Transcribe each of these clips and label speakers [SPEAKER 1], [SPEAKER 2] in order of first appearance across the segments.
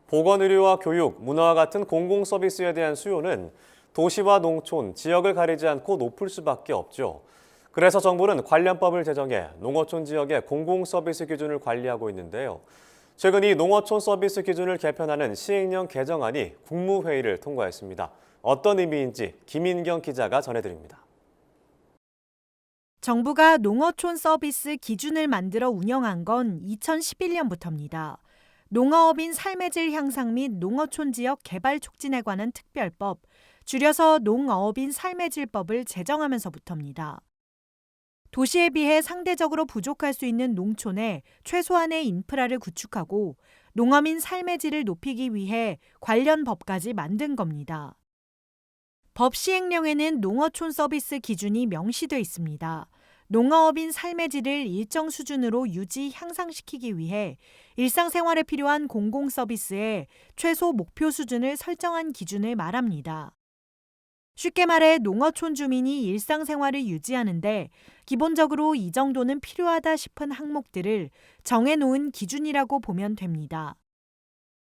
[SPEAKER 1] 보건의료와 교육, 문화와 같은 공공서비스에 대한 수요는 도시와 농촌, 지역을 가리지 않고 높을 수밖에 없죠. 그래서 정부는 관련법을 제정해 농어촌 지역의 공공서비스 기준을 관리하고 있는데요. 최근 이 농어촌 서비스 기준을 개편하는 시행령 개정안이 국무회의를 통과했습니다. 어떤 의미인지 김인경 기자가 전해드립니다.
[SPEAKER 2] 정부가 농어촌 서비스 기준을 만들어 운영한 건 2011년부터입니다. 농어업인 삶의 질 향상 및 농어촌 지역 개발 촉진에 관한 특별법, 줄여서 농어업인 삶의 질법을 제정하면서부터입니다. 도시에 비해 상대적으로 부족할 수 있는 농촌에 최소한의 인프라를 구축하고 농어민 삶의 질을 높이기 위해 관련 법까지 만든 겁니다. 법 시행령에는 농어촌 서비스 기준이 명시돼 있습니다. 농어업인 삶의 질을 일정 수준으로 유지, 향상시키기 위해 일상생활에 필요한 공공서비스의 최소 목표 수준을 설정한 기준을 말합니다. 쉽게 말해 농어촌 주민이 일상생활을 유지하는데 기본적으로 이 정도는 필요하다 싶은 항목들을 정해놓은 기준이라고 보면 됩니다.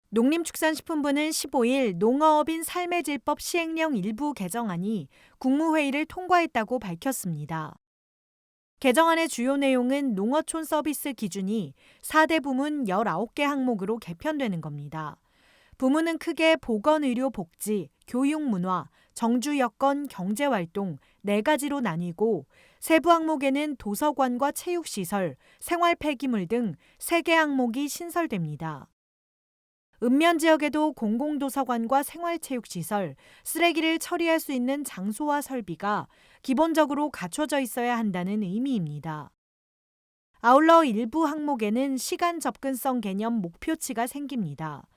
[SPEAKER 2] 농림축산식품부는 15일 농어업인 삶의 질법 시행령 일부 개정안이 국무회의를 통과했다고 밝혔습니다. 개정안의 주요 내용은 농어촌 서비스 기준이 4대 부문 19개 항목으로 개편되는 겁니다. 부문은 크게 보건, 의료, 복지, 교육, 문화, 정주, 여건, 경제활동 4가지로 나뉘고 세부 항목에는 도서관과 체육시설, 생활 폐기물 등 3개 항목이 신설됩니다. 읍면 지역에도 공공도서관과 생활체육시설, 쓰레기를 처리할 수 있는 장소와 설비가 기본적으로 갖춰져 있어야 한다는 의미입니다. 아울러 일부 항목에는 시간 접근성 개념 목표치가 생깁니다.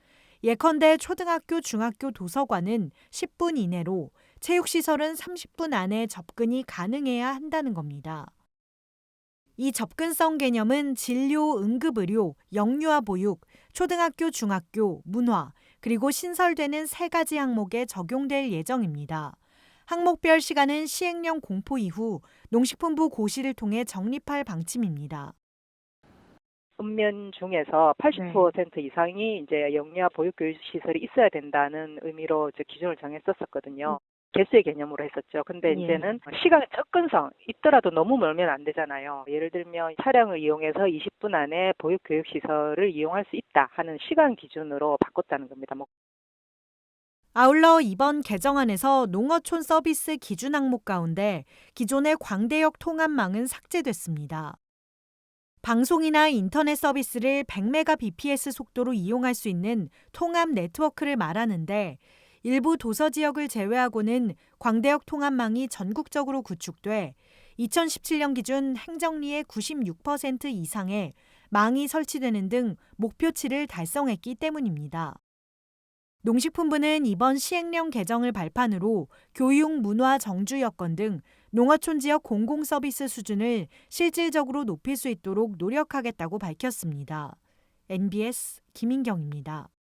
[SPEAKER 2] 예컨대 초등학교, 중학교 도서관은 10분 이내로, 체육시설은 30분 안에 접근이 가능해야 한다는 겁니다. 이 접근성 개념은 진료, 응급의료, 영유아 보육, 초등학교, 중학교, 문화, 그리고 신설되는 3가지 항목에 적용될 예정입니다. 항목별 시간은 시행령 공포 이후 농식품부 고시를 통해 정립할 방침입니다.
[SPEAKER 3] 읍면 중에서 80% 이상이 이제 영유아 보육교육 시설이 있어야 된다는 의미로 이제 기준을 정했었거든요. 개수의 개념으로 했었죠. 근데 이제는 시간의 접근성 있더라도 너무 멀면 안 되잖아요. 예를 들면 차량을 이용해서 20분 안에 보육교육 시설을 이용할 수 있다 하는 시간 기준으로 바꿨다는 겁니다.
[SPEAKER 2] 아울러 이번 개정안에서 농어촌 서비스 기준 항목 가운데 기존의 광대역 통합망은 삭제됐습니다. 방송이나 인터넷 서비스를 100mbps 속도로 이용할 수 있는 통합 네트워크를 말하는데 일부 도서 지역을 제외하고는 광대역 통합망이 전국적으로 구축돼 2017년 기준 행정리의 96% 이상의 망이 설치되는 등 목표치를 달성했기 때문입니다. 농식품부는 이번 시행령 개정을 발판으로 교육, 문화, 정주 여건 등 농어촌 지역 공공서비스 수준을 실질적으로 높일 수 있도록 노력하겠다고 밝혔습니다. NBS 김인경입니다.